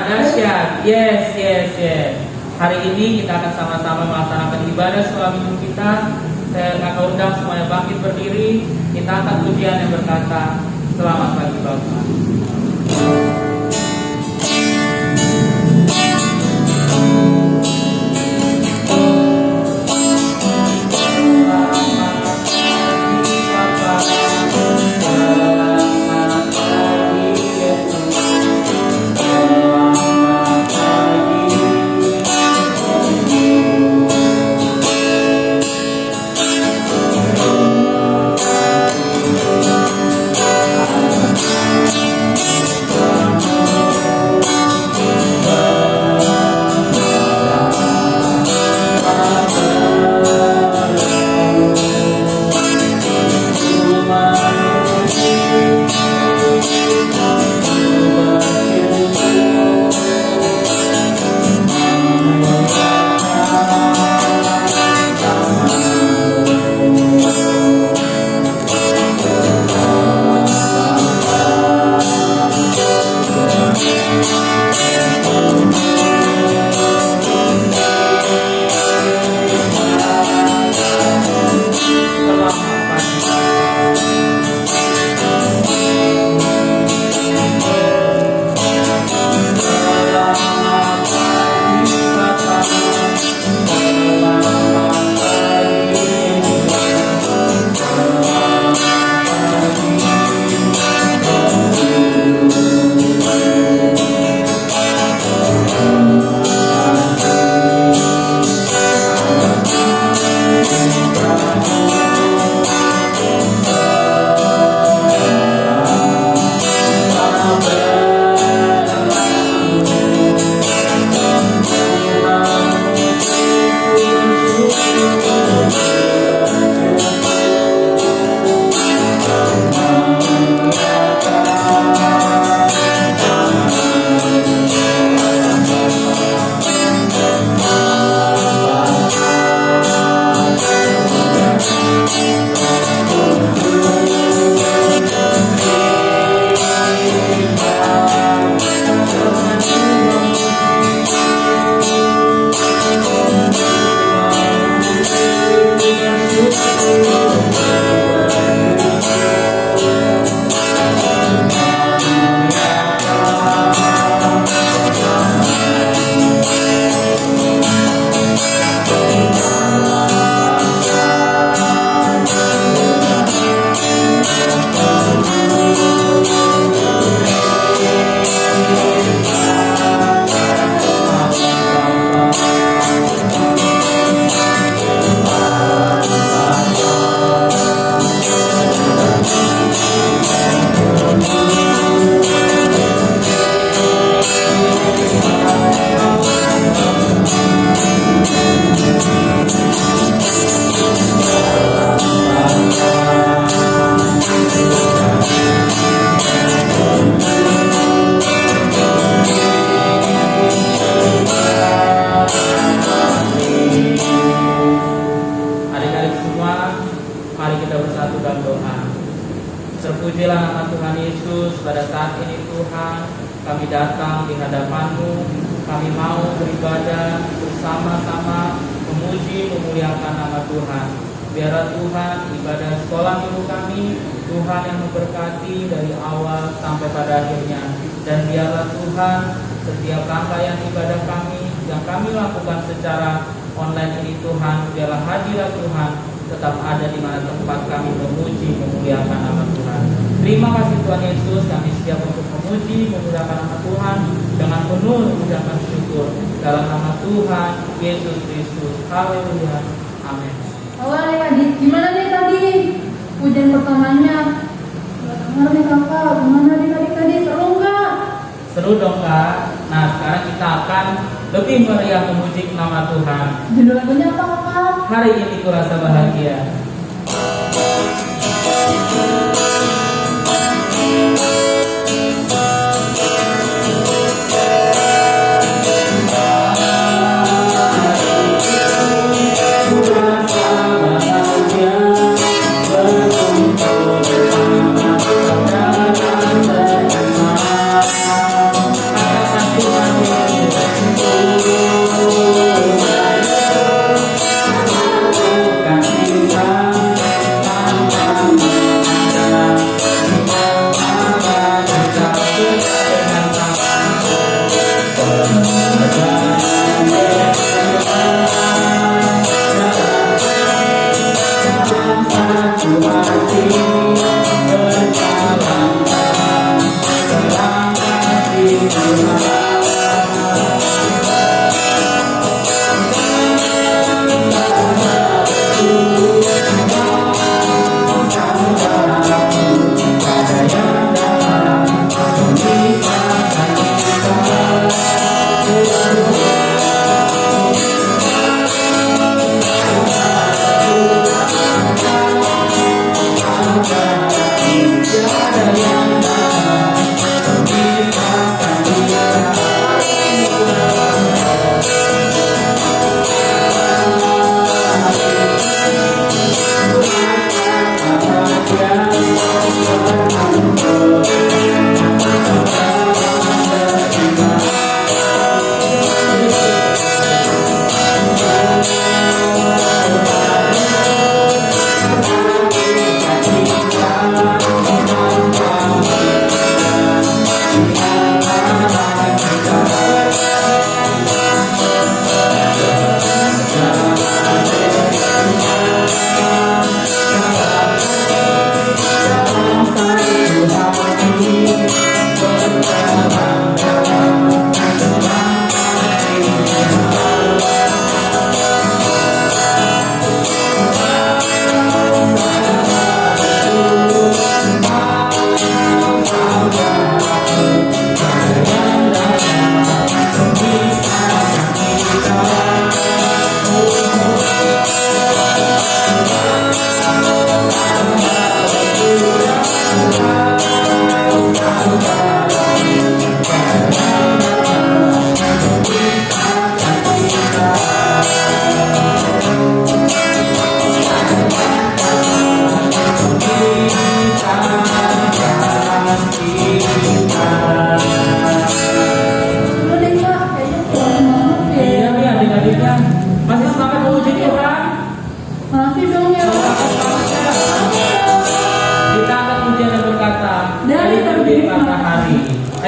dahsyat. Yes. Hari ini kita akan sama-sama melaksanakan ibadah sekolah minggu kita. Saya akan undang semuanya bangkit berdiri. Kita angkat pujian yang berkata, selamat pagi Bapak. Terpujilah nama Tuhan Yesus. Pada saat ini Tuhan, kami datang di hadapan-Mu. Kami mau beribadah bersama-sama, memuji, memuliakan nama Tuhan. Biarlah Tuhan ibadah sekolah minggu kami, Tuhan yang memberkati dari awal sampai pada akhirnya. Dan biarlah Tuhan setiap rangkaian ibadah kami yang kami lakukan secara online ini Tuhan, biarlah hadirat Tuhan tetap ada di mana tempat kami memuji, memuliakan nama Tuhan. Terima kasih Tuhan Yesus, kami siap untuk memuji, memuliakan nama Tuhan dengan penuh ucapan syukur dalam nama Tuhan Yesus Kristus. Haleluya. Amin. Halo adik-adik, gimana nih tadi pujian pertamanya? Gak dengar nih kakak, gimana nih adik-adik, seru nggak? Seru dong Kak. Nah sekarang kita akan lebih meriah memuji nama Tuhan. Judul lagunya apa kakak? Hari ini kurasa bahagia. Terima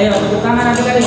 Ayo tepuk tangan adik-adik.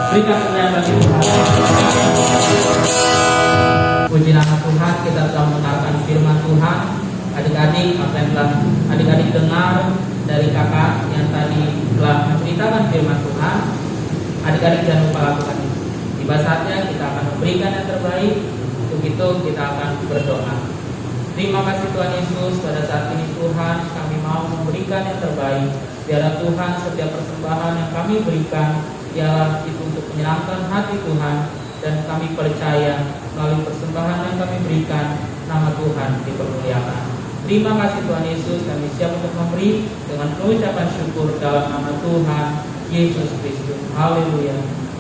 Berikan kemuliaan bagi Tuhan. Puji nama Tuhan, kita telah mendengarkan firman Tuhan. Adik-adik, apa yang telah adik-adik dengar dari kakak yang tadi telah menceritakan firman Tuhan, adik-adik jangan lupa lakukan itu. Tiba saatnya kita akan memberikan yang terbaik. Untuk itu kita akan berdoa. Terima kasih Tuhan Yesus, pada saat ini Tuhan kami mau memberikan yang terbaik. Biarlah Tuhan setiap persembahan yang kami berikan ialah itu untuk menyenangkan hati Tuhan, dan kami percaya melalui persembahan yang kami berikan nama Tuhan dipermuliakan. Terima kasih Tuhan Yesus, kami siap untuk memberi dengan pengucapan syukur dalam nama Tuhan Yesus Kristus. Haleluya.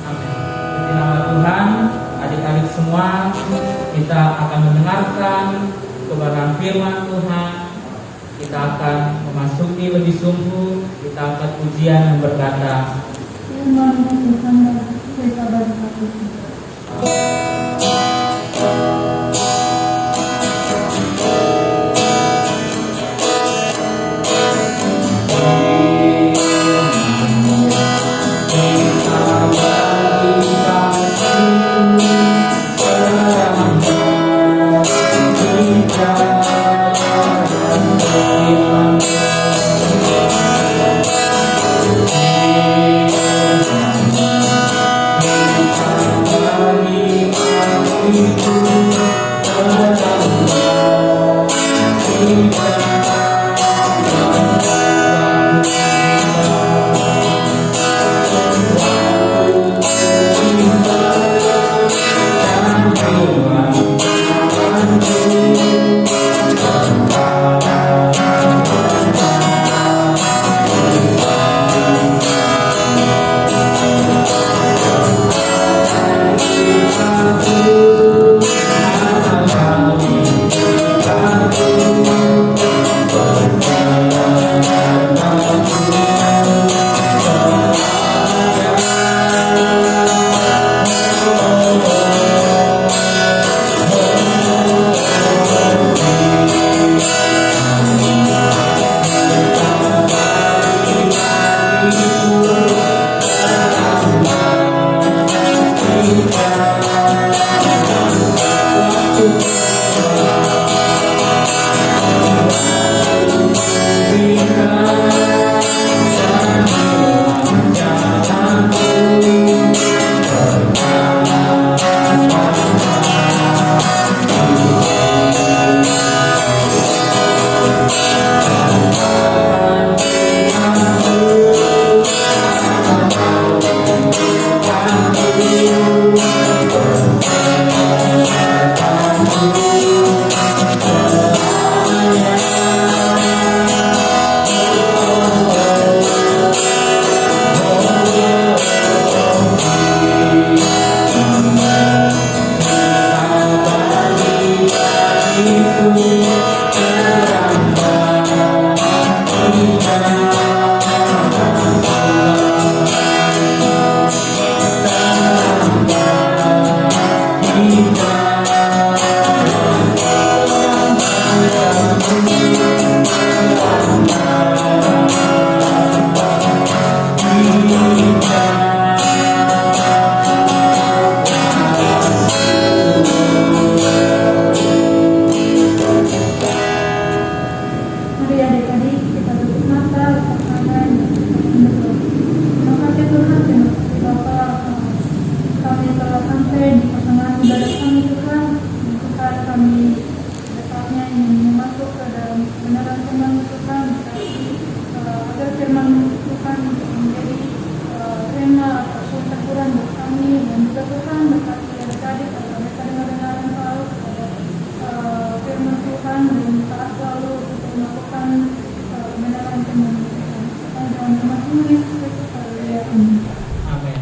Amin. Di nama Tuhan, adik-adik semua, kita akan mendengarkan kebenaran firman Tuhan. Kita akan memasuki lebih sungguh, kita akan ujian yang berkata, Firman Tuhan dan kita berkata. Amin. Mari adik-adik kita tutup mata, lepas tangan, berdoa. Terima kasih Tuhan, terima kasih Bapa. Kami telah sampai di pertengahan ibadah kami Tuhan. Tuhan kami saatnya ingin masuk ke dalam kebenaran firman Tuhan. Agar firman Tuhan menjadi tema atau teguran buat kami dan juga Tuhan berkati adik-adik agar mereka dengar-dengaran selalu kepada firman Tuhan dan taat selalu untuk melakukan kebenaran firman Tuhan. Dalam nama Tuhan Yesus Kristus, haleluya. Amin.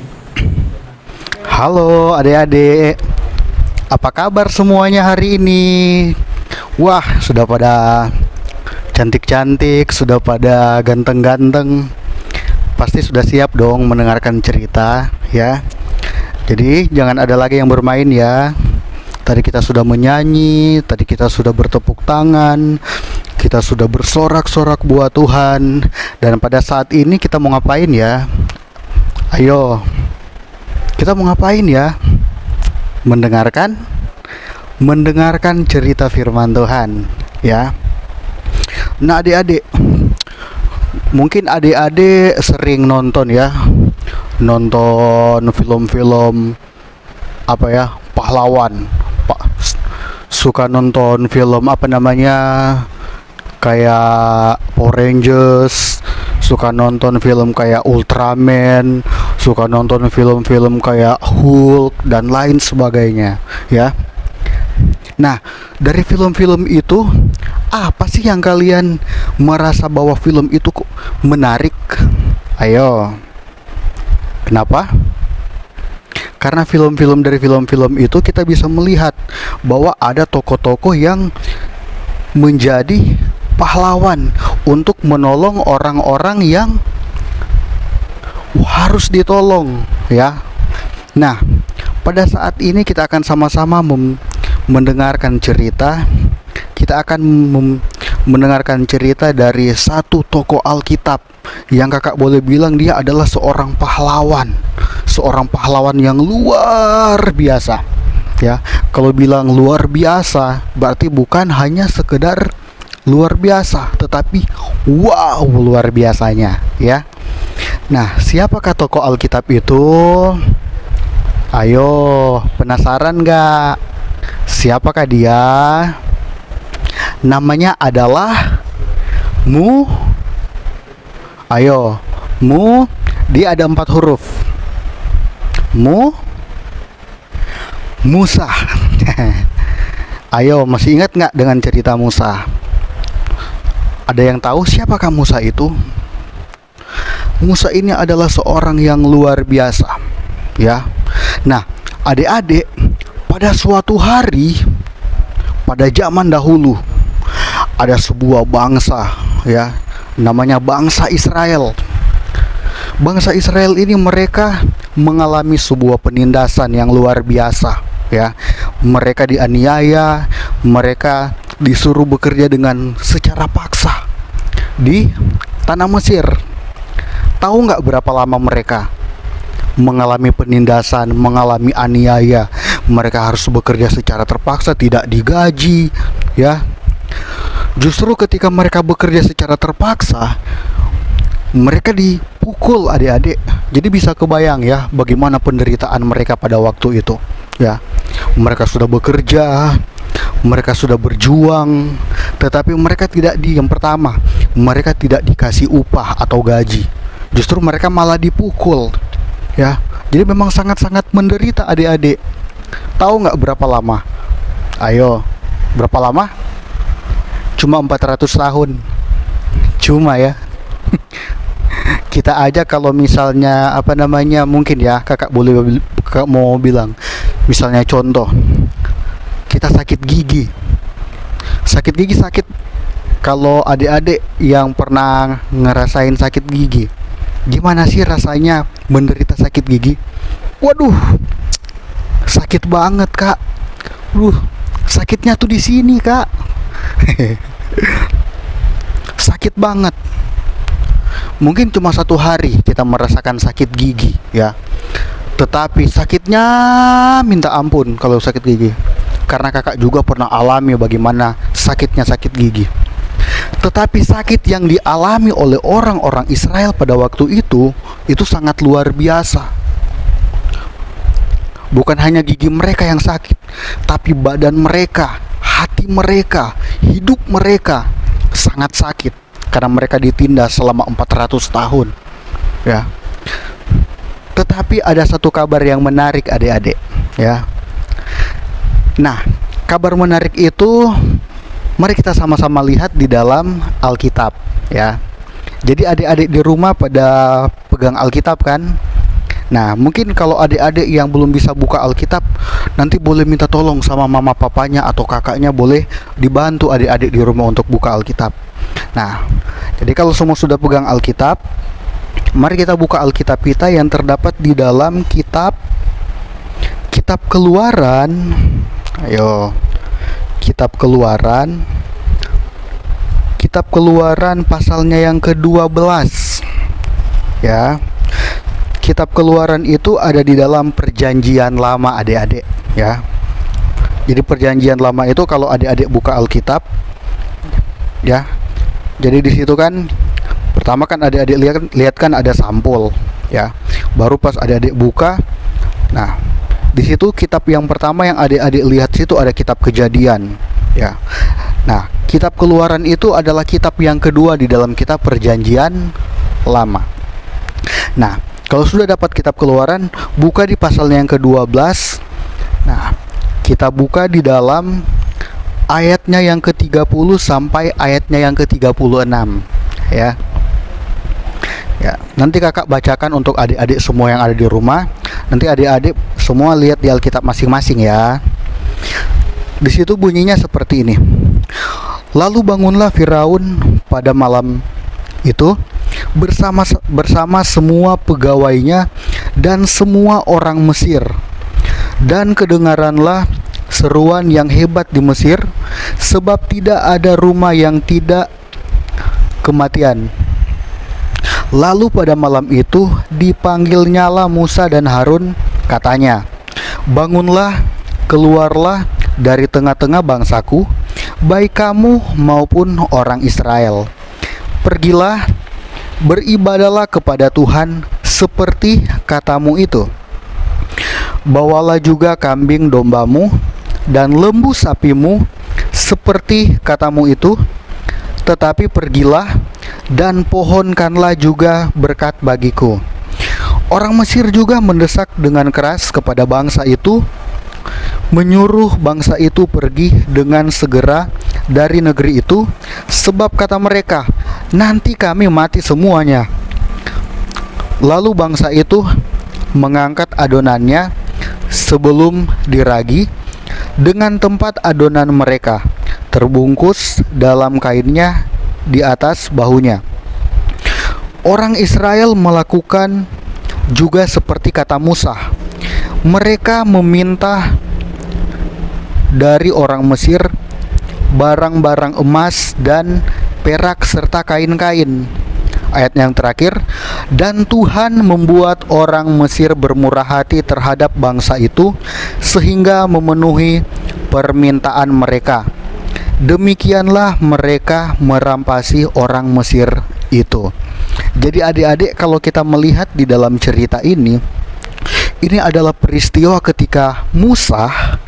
Halo adik-adik, apa kabar semuanya hari ini? Wah, sudah pada cantik-cantik, sudah pada ganteng-ganteng. Pasti sudah siap dong mendengarkan cerita ya. Jadi jangan ada lagi yang bermain ya. Tadi kita sudah menyanyi, tadi kita sudah bertepuk tangan, kita sudah bersorak-sorak buat Tuhan. Dan pada saat ini kita mau ngapain ya? Ayo, kita mau ngapain ya? Mendengarkan cerita firman Tuhan ya. Nah adik-adik, mungkin adik-adik sering nonton ya, nonton film-film apa ya, pahlawan. Suka nonton film apa namanya, kayak Power Rangers, suka nonton film kayak Ultraman, suka nonton film-film kayak Hulk dan lain sebagainya ya. Nah, dari film-film itu apa sih yang kalian merasa bahwa film itu kok menarik? Ayo. Kenapa? Karena dari film-film itu kita bisa melihat bahwa ada tokoh-tokoh yang menjadi pahlawan untuk menolong orang-orang yang harus ditolong ya. Nah, pada saat ini kita akan sama-sama mendengarkan cerita. Kita akan mendengarkan cerita dari satu tokoh Alkitab yang kakak boleh bilang dia adalah seorang pahlawan yang luar biasa ya. Kalau bilang luar biasa berarti bukan hanya sekedar luar biasa, tetapi wow luar biasanya ya. Nah, siapakah tokoh Alkitab itu? Ayo, penasaran gak? Siapakah dia? Namanya adalah Ayo, dia ada 4 huruf. Musa. Ayo, masih ingat nggak dengan cerita Musa? Ada yang tahu siapakah Musa itu? Musa ini adalah seorang yang luar biasa ya. Nah, adik-adik, pada suatu hari, pada zaman dahulu, ada sebuah bangsa ya, namanya bangsa Israel. Bangsa Israel ini mereka mengalami sebuah penindasan yang luar biasa ya. Mereka dianiaya, mereka disuruh bekerja dengan secara paksa di tanah Mesir. Tahu nggak berapa lama mereka mengalami penindasan, mengalami aniaya? Mereka harus bekerja secara terpaksa, tidak digaji ya. Justru ketika mereka bekerja secara terpaksa, mereka dipukul adik-adik. Jadi bisa kebayang ya bagaimana penderitaan mereka pada waktu itu ya. Mereka sudah bekerja, mereka sudah berjuang, tetapi mereka yang pertama, mereka tidak dikasih upah atau gaji. Justru mereka malah dipukul ya. Jadi memang sangat-sangat menderita adik-adik. Tahu nggak berapa lama? Ayo, berapa lama? Cuma 400 tahun. Cuma ya. Kita aja kalau misalnya apa namanya, mungkin ya kakak mau bilang, misalnya contoh, kita sakit gigi. Kalau adik-adik yang pernah ngerasain sakit gigi, gimana sih rasanya menderita sakit gigi? Waduh, sakit banget kak. Sakitnya tuh di sini kak. Sakit banget. Mungkin cuma 1 hari kita merasakan sakit gigi ya, tetapi sakitnya minta ampun kalau sakit gigi. Karena kakak juga pernah alami bagaimana sakitnya sakit gigi. Tetapi sakit yang dialami oleh orang-orang Israel pada waktu itu sangat luar biasa. Bukan hanya gigi mereka yang sakit, tapi badan mereka, hati mereka, hidup mereka sangat sakit karena mereka ditindas selama 400 tahun ya. Tetapi ada satu kabar yang menarik adik-adik ya. Nah, kabar menarik itu mari kita sama-sama lihat di dalam Alkitab ya. Jadi adik-adik di rumah pada pegang Alkitab kan? Nah, mungkin kalau adik-adik yang belum bisa buka Alkitab, nanti boleh minta tolong sama mama papanya atau kakaknya, boleh dibantu adik-adik di rumah untuk buka Alkitab. Nah, jadi kalau semua sudah pegang Alkitab, mari kita buka Alkitab kita yang terdapat di dalam kitab Keluaran. Ayo, kitab Keluaran pasalnya yang ke-12 ya. Kitab Keluaran itu ada di dalam Perjanjian Lama adik-adik ya. Jadi Perjanjian Lama itu kalau adik-adik buka Alkitab ya. Jadi di situ kan pertama kan adik-adik lihat kan ada sampul ya. Baru pas adik-adik buka, nah di situ kitab yang pertama yang adik-adik lihat situ ada kitab Kejadian ya. Nah, kitab Keluaran itu adalah kitab yang kedua di dalam kitab Perjanjian Lama. Nah, kalau sudah dapat kitab Keluaran, buka di pasalnya yang ke-12. Nah, kita buka di dalam ayatnya yang ke-30 sampai ayatnya yang ke-36 ya. Ya, nanti kakak bacakan untuk adik-adik semua yang ada di rumah. Nanti adik-adik semua lihat di Alkitab masing-masing ya. Di situ bunyinya seperti ini. Lalu bangunlah Firaun pada malam itu bersama semua pegawainya dan semua orang Mesir. Dan kedengaranlah seruan yang hebat di Mesir, sebab tidak ada rumah yang tidak kematian. Lalu pada malam itu dipanggilnyalah Musa dan Harun, katanya, bangunlah, keluarlah dari tengah-tengah bangsaku, baik kamu maupun orang Israel. Pergilah, beribadahlah kepada Tuhan seperti katamu itu. Bawalah juga kambing dombamu dan lembu sapimu seperti katamu itu, tetapi pergilah dan pohonkanlah juga berkat bagiku. Orang Mesir juga mendesak dengan keras kepada bangsa itu, menyuruh bangsa itu pergi dengan segera dari negeri itu, sebab kata mereka, nanti kami mati semuanya. Lalu bangsa itu mengangkat adonannya sebelum diragi, dengan tempat adonan mereka terbungkus dalam kainnya di atas bahunya. Orang Israel melakukan juga seperti kata Musa. Mereka meminta dari orang Mesir barang-barang emas dan perak serta kain-kain. Ayat yang terakhir, dan Tuhan membuat orang Mesir bermurah hati terhadap bangsa itu sehingga memenuhi permintaan mereka. Demikianlah mereka merampasi orang Mesir itu. Jadi adik-adik, kalau kita melihat di dalam cerita ini adalah peristiwa ketika Musa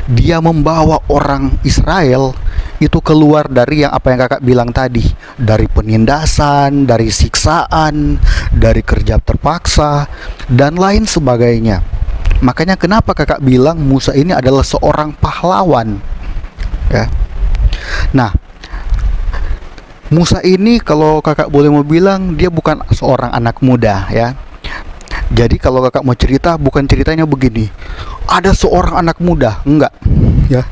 dia membawa orang Israel itu keluar dari yang apa yang kakak bilang tadi, dari penindasan, dari siksaan, dari kerja terpaksa dan lain sebagainya. Makanya kenapa kakak bilang Musa ini adalah seorang pahlawan ya. Nah, Musa ini kalau kakak boleh mau bilang dia bukan seorang anak muda ya. Jadi kalau kakak mau cerita, bukan ceritanya begini, ada seorang anak muda, enggak ya.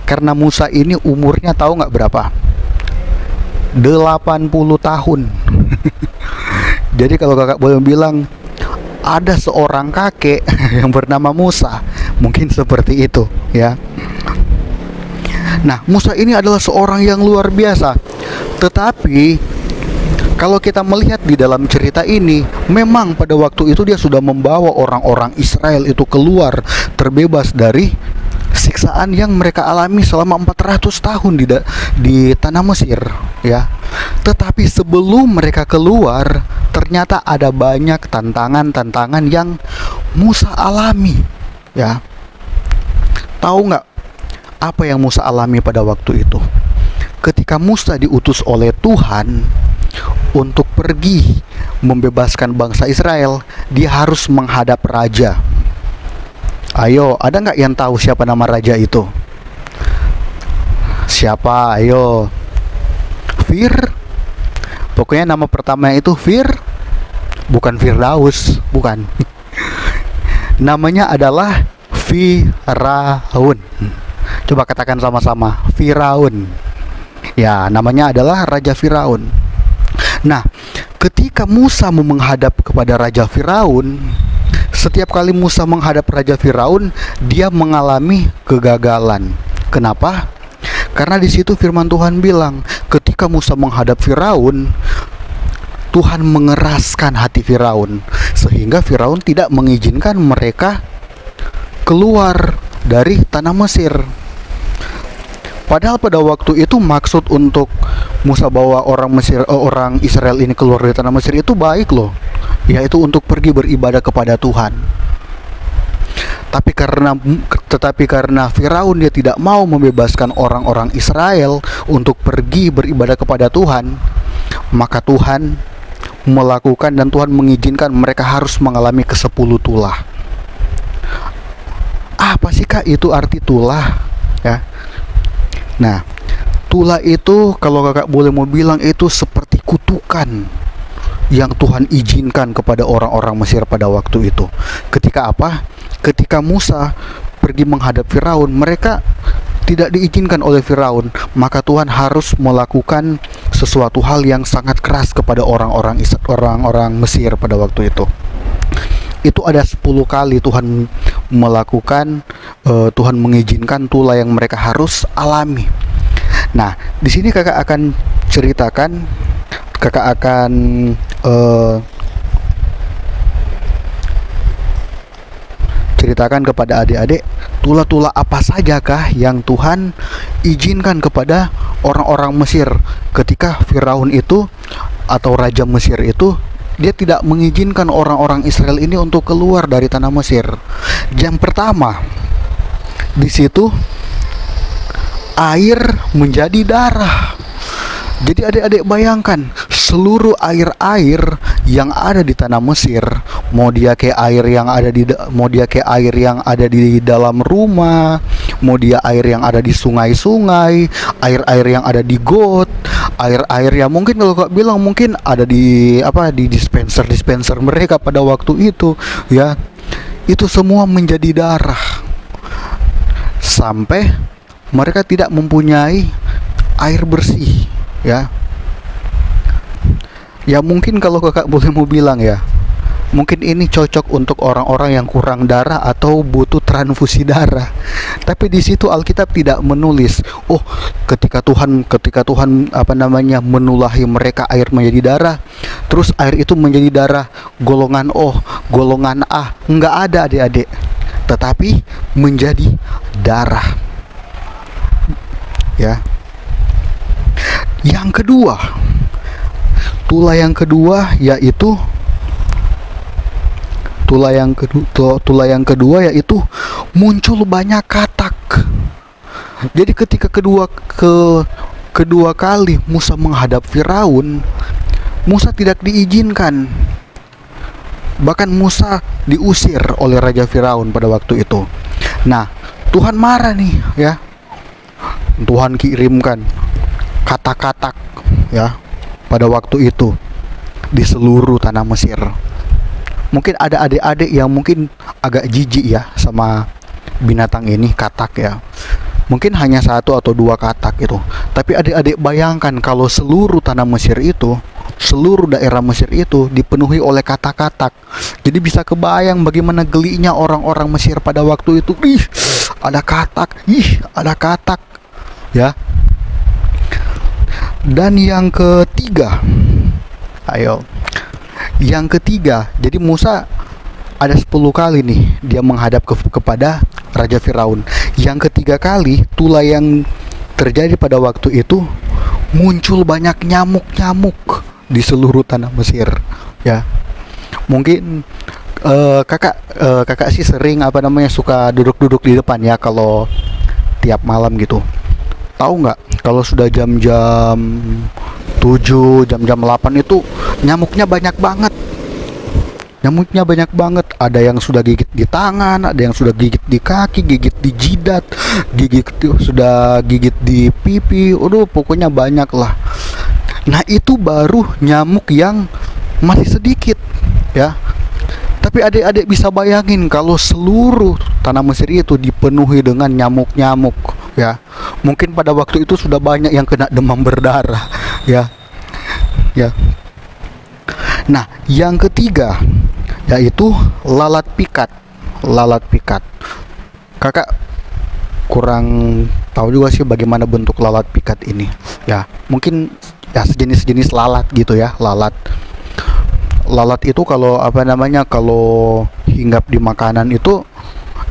Karena Musa ini umurnya tahu nggak berapa? 80 tahun. Jadi kalau kakak boleh bilang ada seorang kakek yang bernama Musa, mungkin seperti itu ya. Nah, Musa ini adalah seorang yang luar biasa. Tetapi kalau kita melihat di dalam cerita ini, memang pada waktu itu dia sudah membawa orang-orang Israel itu keluar terbebas dari siksaan yang mereka alami selama 400 tahun di tanah Mesir, ya. Tetapi sebelum mereka keluar, ternyata ada banyak tantangan-tantangan yang Musa alami, ya. Tahu nggak apa yang Musa alami pada waktu itu? Ketika Musa diutus oleh Tuhan untuk pergi membebaskan bangsa Israel, dia harus menghadap raja. Ayo, ada nggak yang tahu siapa nama raja itu? Siapa? Ayo. Pokoknya nama pertama itu bukan Firdaus, bukan. Namanya adalah Firaun. Coba katakan sama-sama, Firaun. Ya, namanya adalah Raja Firaun. Nah, ketika Musa mau menghadap kepada Raja Firaun, setiap kali Musa menghadap Raja Firaun, dia mengalami kegagalan. Kenapa? Karena di situ firman Tuhan bilang, ketika Musa menghadap Firaun, Tuhan mengeraskan hati Firaun, sehingga Firaun tidak mengizinkan mereka keluar dari tanah Mesir. Padahal pada waktu itu maksud untuk Musa bawa orang Israel ini keluar dari tanah Mesir itu baik loh, yaitu untuk pergi beribadah kepada Tuhan. Tetapi karena Firaun dia tidak mau membebaskan orang-orang Israel untuk pergi beribadah kepada Tuhan, maka Tuhan melakukan dan Tuhan mengizinkan mereka harus mengalami ke-10 tulah. Apa sih Kak itu arti tulah? Ya. Nah, tulah itu kalau Kakak boleh mau bilang itu seperti kutukan yang Tuhan izinkan kepada orang-orang Mesir pada waktu itu. Ketika apa? Ketika Musa pergi menghadap Firaun, mereka tidak diizinkan oleh Firaun, maka Tuhan harus melakukan sesuatu hal yang sangat keras kepada orang-orang Mesir pada waktu itu. Itu ada 10 kali Tuhan melakukan, Tuhan mengizinkan tulah yang mereka harus alami. Nah, di sini kakak akan ceritakan, ceritakan kepada adik-adik tulah-tulah apa sajakah yang Tuhan izinkan kepada orang-orang Mesir ketika Firaun itu atau Raja Mesir itu dia tidak mengizinkan orang-orang Israel ini untuk keluar dari tanah Mesir. Yang pertama, di situ air menjadi darah. Jadi adik-adik bayangkan seluruh air-air yang ada di tanah Mesir, mau dia kayak air yang ada di dalam rumah, mau dia air yang ada di sungai-sungai, air-air yang ada di got, air-air yang mungkin kalau kau bilang mungkin ada di dispenser mereka pada waktu itu, ya. Itu semua menjadi darah. Sampai mereka tidak mempunyai air bersih, ya. Ya mungkin kalau kakak boleh mau bilang ya, mungkin ini cocok untuk orang-orang yang kurang darah atau butuh transfusi darah. Tapi di situ Alkitab tidak menulis, oh ketika Tuhan menulahi mereka air menjadi darah, terus air itu menjadi darah golongan O, golongan A. Enggak ada adik-adik. Tetapi menjadi darah. Ya. Yang kedua, tulah yang kedua yaitu muncul banyak katak. Jadi ketika kedua kali Musa menghadap Firaun, Musa tidak diizinkan. Bahkan Musa diusir oleh Raja Firaun pada waktu itu. Nah, Tuhan marah nih, ya. Tuhan kirimkan katak-katak, ya, pada waktu itu di seluruh tanah Mesir. Mungkin ada adik-adik yang mungkin agak jijik ya sama binatang ini, katak ya. Mungkin hanya 1 atau 2 katak itu. Tapi adik-adik bayangkan kalau seluruh tanah Mesir itu, seluruh daerah Mesir itu dipenuhi oleh katak-katak. Jadi bisa kebayang bagaimana gelinya orang-orang Mesir pada waktu itu. Ih, ada katak. Ih, ada katak. ya. Dan yang ketiga, ayo, yang ketiga, jadi Musa ada 10 kali nih dia menghadap kepada Raja Firaun. Yang ketiga kali, itulah yang terjadi pada waktu itu, muncul banyak nyamuk-nyamuk di seluruh tanah Mesir, ya. Mungkin kakak sih sering suka duduk-duduk di depan ya kalau tiap malam gitu. Tahu nggak kalau sudah jam-jam 7, jam-jam 8 itu nyamuknya banyak banget. Nyamuknya banyak banget. Ada yang sudah gigit di tangan, ada yang sudah gigit di kaki, gigit di jidat, sudah gigit di pipi. Pokoknya banyak lah. Nah, itu baru nyamuk yang masih sedikit, ya. Tapi adik-adik bisa bayangin kalau seluruh tanah Mesir itu dipenuhi dengan nyamuk-nyamuk, ya. Mungkin pada waktu itu sudah banyak yang kena demam berdarah, ya. Ya. Nah, yang ketiga yaitu lalat pikat. Lalat pikat. Kakak kurang tahu juga sih bagaimana bentuk lalat pikat ini. Ya, mungkin ya sejenis lalat gitu ya, lalat. Lalat itu kalau kalau hinggap di makanan itu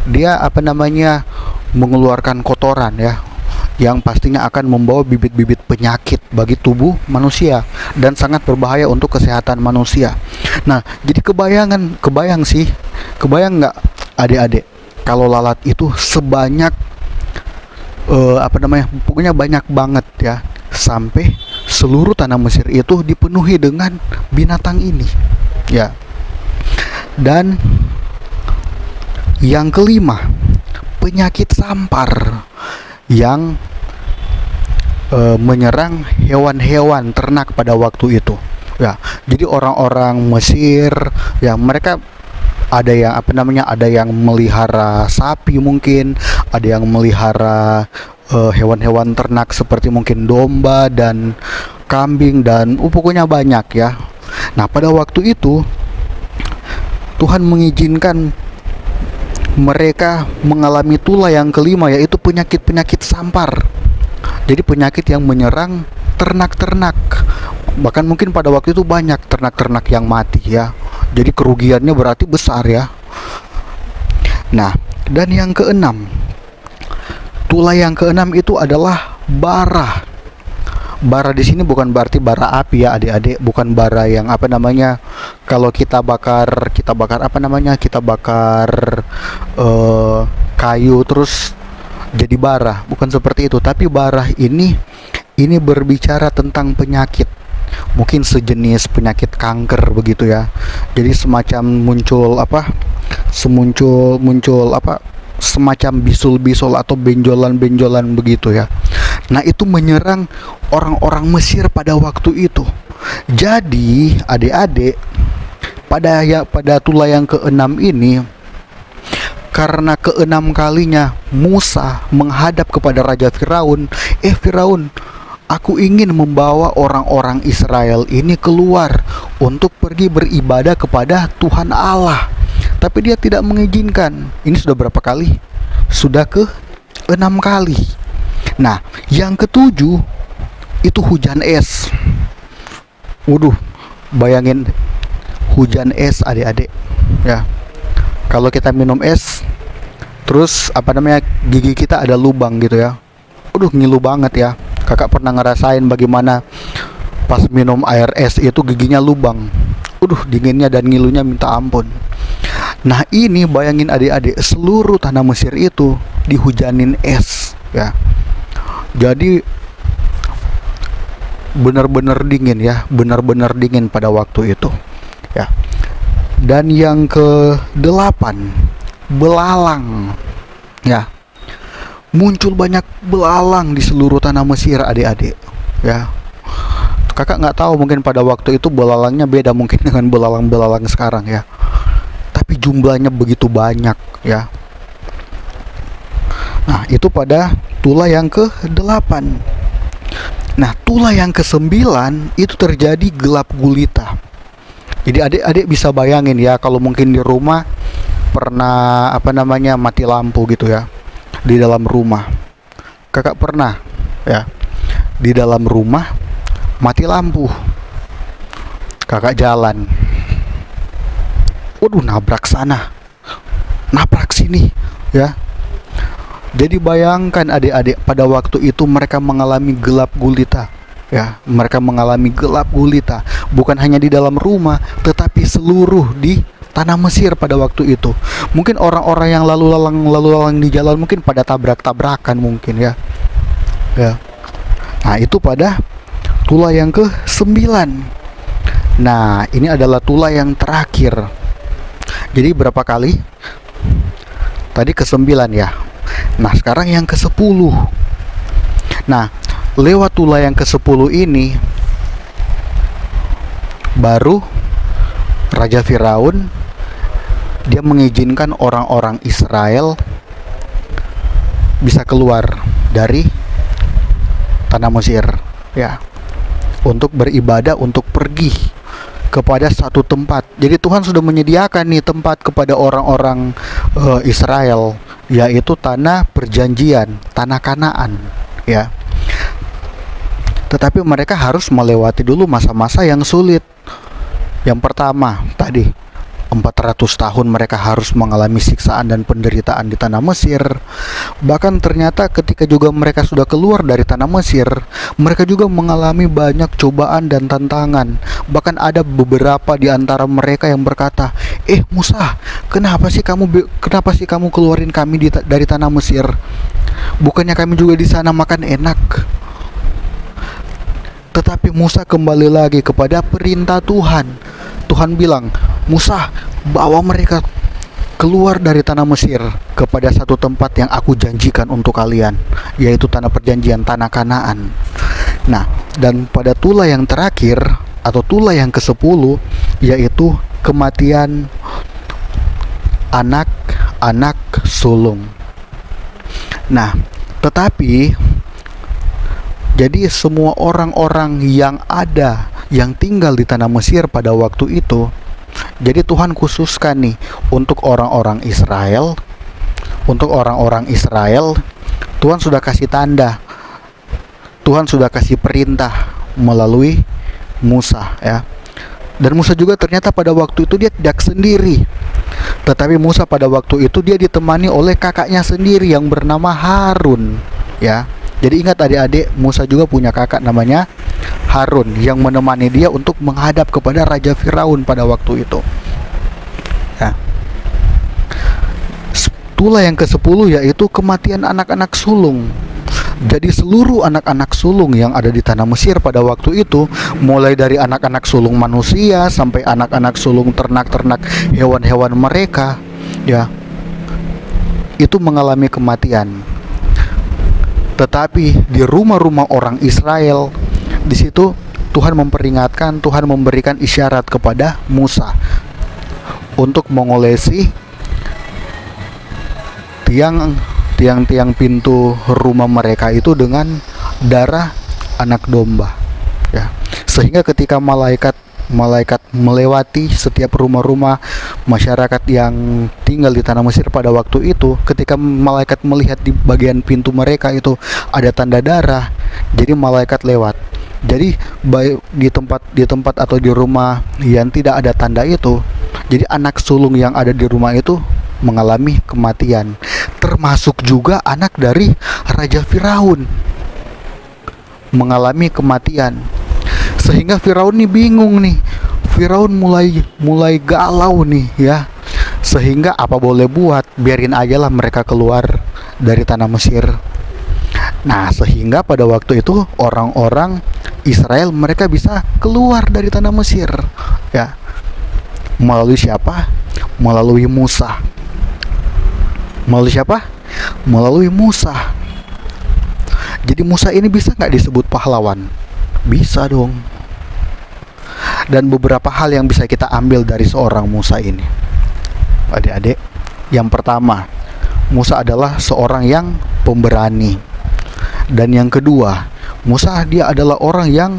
dia mengeluarkan kotoran ya, yang pastinya akan membawa bibit-bibit penyakit bagi tubuh manusia dan sangat berbahaya untuk kesehatan manusia. Nah, jadi kebayang nggak adik-adik kalau lalat itu sebanyak pokoknya banyak banget ya, sampai seluruh tanah Mesir itu dipenuhi dengan binatang ini, ya. Dan yang kelima, penyakit sampar yang menyerang hewan-hewan ternak pada waktu itu, ya. Jadi orang-orang Mesir ya, mereka ada yang ada yang melihara sapi, mungkin ada yang melihara hewan-hewan ternak seperti mungkin domba dan kambing dan pokoknya banyak ya. Nah, pada waktu itu Tuhan mengizinkan mereka mengalami tulah yang kelima, yaitu penyakit-penyakit sampar. Jadi penyakit yang menyerang ternak-ternak. Bahkan mungkin pada waktu itu banyak ternak-ternak yang mati ya. Jadi kerugiannya berarti besar ya. Nah, dan yang keenam, tulah yang keenam itu adalah bara. Bara di sini bukan berarti bara api ya adik-adik, bukan bara yang kalau kita bakar kayu terus jadi bara, bukan seperti itu. Tapi bara ini berbicara tentang penyakit, mungkin sejenis penyakit kanker begitu ya. Jadi semacam muncul semacam bisul-bisul atau benjolan-benjolan begitu ya. Nah, itu menyerang orang-orang Mesir pada waktu itu. Jadi adik-adik, pada tulah yang keenam ini, karena keenam kalinya Musa menghadap kepada Raja Firaun, Firaun, aku ingin membawa orang-orang Israel ini keluar untuk pergi beribadah kepada Tuhan Allah. Tapi dia tidak mengizinkan. Ini sudah berapa kali? Sudah ke-6 kali. Nah, yang ketujuh itu hujan es. Waduh, bayangin hujan es adik-adik ya. Kalau kita minum es terus gigi kita ada lubang gitu ya. Waduh, ngilu banget ya. Kakak pernah ngerasain bagaimana pas minum air es itu giginya lubang. Waduh, dinginnya dan ngilunya minta ampun. Nah, ini bayangin adik-adik, seluruh tanah Mesir itu dihujanin es ya. Jadi benar-benar dingin ya, benar-benar dingin pada waktu itu ya. Dan yang ke-8, belalang ya. Muncul banyak belalang di seluruh tanah Mesir adik-adik ya. Kakak nggak tahu, mungkin pada waktu itu belalangnya beda mungkin dengan belalang-belalang sekarang ya. Tapi jumlahnya begitu banyak ya. Nah, itu pada tulah yang ke-8. Nah, tulah yang ke-9 itu terjadi gelap gulita. Jadi adik-adik bisa bayangin ya, kalau mungkin di rumah pernah mati lampu gitu ya di dalam rumah. Kakak pernah ya. Di dalam rumah mati lampu, kakak jalan, waduh, nabrak sana, nabrak sini, ya. Jadi bayangkan adik-adik, pada waktu itu mereka mengalami gelap gulita, ya. Mereka mengalami gelap gulita, bukan hanya di dalam rumah, tetapi seluruh di tanah Mesir pada waktu itu. Mungkin orang-orang yang lalu lalang di jalan mungkin pada tabrak-tabrakan mungkin, ya. Ya. Nah, itu pada tulah yang ke-9. Nah, ini adalah tulah yang terakhir. Jadi berapa kali? Tadi ke-9 ya. Nah, sekarang yang ke-10. Nah, lewat tulah yang ke-10 ini baru Raja Firaun dia mengizinkan orang-orang Israel bisa keluar dari tanah Mesir, ya, untuk beribadah, untuk pergi kepada satu tempat. Jadi Tuhan sudah menyediakan nih tempat kepada orang-orang Israel, yaitu tanah perjanjian, tanah Kanaan, ya. Tetapi mereka harus melewati dulu masa-masa yang sulit. Yang pertama tadi, 400 tahun mereka harus mengalami siksaan dan penderitaan di tanah Mesir. Bahkan ternyata ketika juga mereka sudah keluar dari tanah Mesir, mereka juga mengalami banyak cobaan dan tantangan. Bahkan ada beberapa di antara mereka yang berkata, Musa, kenapa sih kamu keluarin kami dari tanah Mesir? Bukannya kami juga di sana makan enak? Tetapi Musa kembali lagi kepada perintah Tuhan. Tuhan bilang, Musa, bawa mereka keluar dari tanah Mesir kepada satu tempat yang aku janjikan untuk kalian, yaitu tanah perjanjian, tanah Kanaan. Nah, dan pada tulah yang terakhir atau tulah yang ke-10, yaitu kematian anak-anak sulung. Nah, tetapi jadi semua orang-orang yang tinggal di tanah Mesir pada waktu itu, jadi Tuhan khususkan nih untuk orang-orang Israel. Untuk orang-orang Israel, Tuhan sudah kasih tanda, Tuhan sudah kasih perintah melalui Musa, ya. Dan Musa juga ternyata pada waktu itu dia tidak sendiri. Tetapi Musa pada waktu itu dia ditemani oleh kakaknya sendiri yang bernama Harun, ya. Jadi ingat adik-adik, Musa juga punya kakak namanya Harun yang menemani dia untuk menghadap kepada Raja Firaun pada waktu itu. Ya. Tulah yang ke-10 yaitu kematian anak-anak sulung. Jadi seluruh anak-anak sulung yang ada di tanah Mesir pada waktu itu, mulai dari anak-anak sulung manusia sampai anak-anak sulung ternak-ternak hewan-hewan mereka, ya, itu mengalami kematian. Tetapi di rumah-rumah orang Israel, di situ Tuhan memperingatkan, Tuhan memberikan isyarat kepada Musa untuk mengolesi tiang-tiang pintu rumah mereka itu dengan darah anak domba, ya. Sehingga ketika malaikat melewati setiap rumah-rumah masyarakat yang tinggal di tanah Mesir pada waktu itu, ketika malaikat melihat di bagian pintu mereka itu ada tanda darah, jadi malaikat lewat. Jadi di tempat atau di rumah yang tidak ada tanda itu, jadi anak sulung yang ada di rumah itu mengalami kematian, termasuk juga anak dari Raja Firaun mengalami kematian. Sehingga Firaun nih bingung nih. Firaun mulai galau nih, ya. Sehingga apa boleh buat, biarin aja lah mereka keluar dari tanah Mesir. Nah, sehingga pada waktu itu orang-orang Israel mereka bisa keluar dari tanah Mesir, ya. Melalui siapa? Melalui Musa. Melalui siapa? Melalui Musa. Jadi Musa ini bisa nggak disebut pahlawan? Bisa dong. Dan beberapa hal yang bisa kita ambil dari seorang Musa ini, adik-adik. Yang pertama, Musa adalah seorang yang pemberani. Dan yang kedua, Musa dia adalah orang yang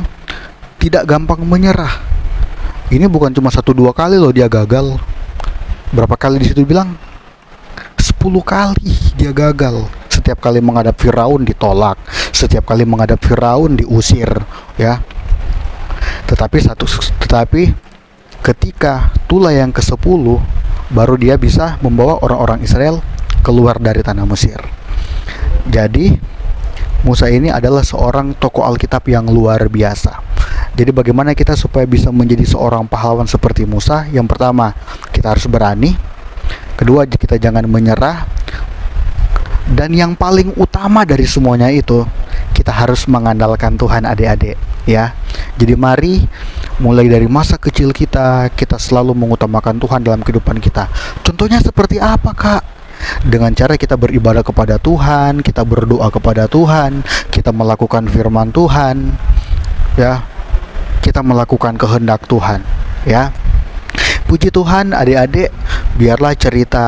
tidak gampang menyerah. Ini bukan cuma 1-2 kali loh dia gagal. Berapa kali di situ bilang? 10 kali dia gagal. Setiap kali menghadap Firaun ditolak. setiap kali menghadap Firaun diusir, ya. Tetapi ketika tulah yang ke-10 baru dia bisa membawa orang-orang Israel keluar dari tanah Mesir. Jadi Musa ini adalah seorang tokoh Alkitab yang luar biasa. Jadi bagaimana kita supaya bisa menjadi seorang pahlawan seperti Musa? Yang pertama, kita harus berani. Kedua, kita jangan menyerah. Dan yang paling utama dari semuanya itu, kita harus mengandalkan Tuhan, adik-adik, ya. Jadi mari mulai dari masa kecil kita selalu mengutamakan Tuhan dalam kehidupan kita. Contohnya seperti apa, Kak? Dengan cara kita beribadah kepada Tuhan, kita berdoa kepada Tuhan, kita melakukan firman Tuhan, ya. Kita melakukan kehendak Tuhan, ya. Puji Tuhan, adik-adik, biarlah cerita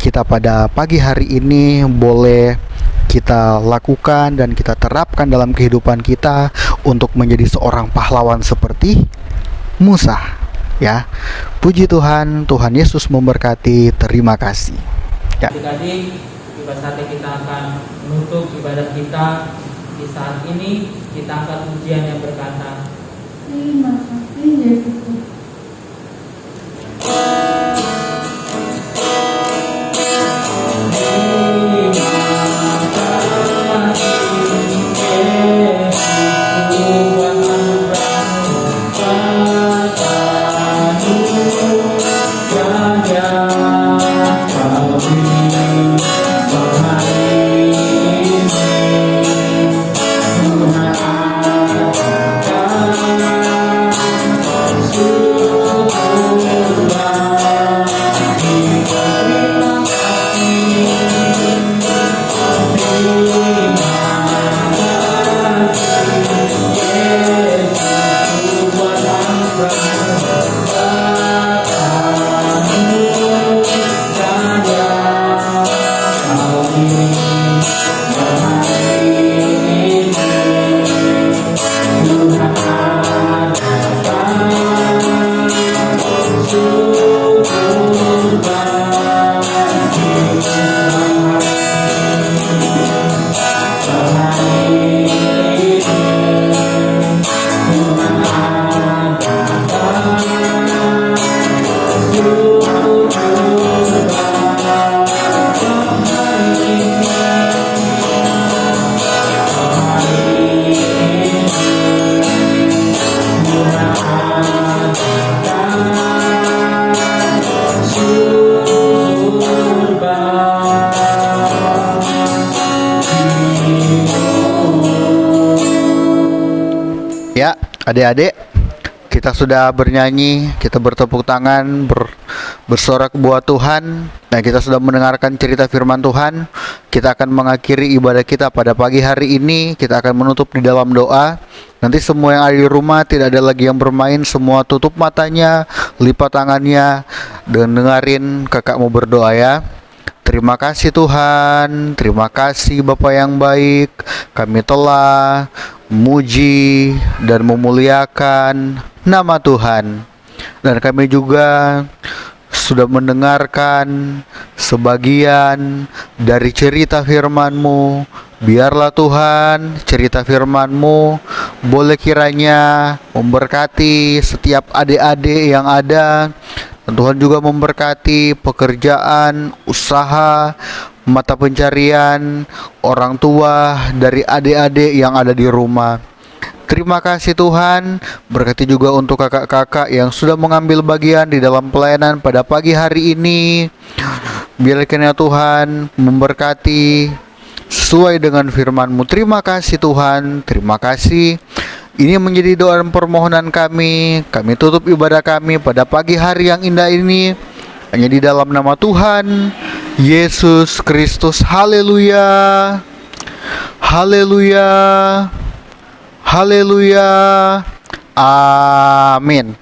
kita pada pagi hari ini boleh kita lakukan dan kita terapkan dalam kehidupan kita untuk menjadi seorang pahlawan seperti Musa, ya. Puji Tuhan, Tuhan Yesus memberkati. Terima kasih, ya. Adik-adik, tiba saatnya kita akan menutup ibadah kita. Di saat ini kita angkat pujian yang berkata, Terima kasih Yesus. Ya, adik-adik, kita sudah bernyanyi, kita bertepuk tangan, bersorak buat Tuhan, dan kita sudah mendengarkan cerita firman Tuhan. Kita akan mengakhiri ibadah kita pada pagi hari ini. Kita akan menutup di dalam doa. Nanti semua yang ada di rumah, tidak ada lagi yang bermain, semua tutup matanya, lipat tangannya, dan dengerin kakak mau berdoa, ya. Terima kasih Tuhan, terima kasih Bapa yang baik. Kami telah memuji dan memuliakan nama Tuhan. Dan kami juga sudah mendengarkan sebagian dari cerita firman-Mu. Biarlah Tuhan cerita firman-Mu boleh kiranya memberkati setiap adik-adik yang ada. Dan Tuhan juga memberkati pekerjaan, usaha, mata pencarian orang tua dari adik-adik yang ada di rumah. Terima kasih Tuhan. Berkati juga untuk kakak-kakak yang sudah mengambil bagian di dalam pelayanan pada pagi hari ini. Biarlah kiranya Tuhan memberkati sesuai dengan firman-Mu. Terima kasih Tuhan. Terima kasih. Ini menjadi doa dan permohonan kami. Kami tutup ibadah kami pada pagi hari yang indah ini hanya di dalam nama Tuhan Yesus Kristus. Haleluya. Haleluya. Haleluya. Amin.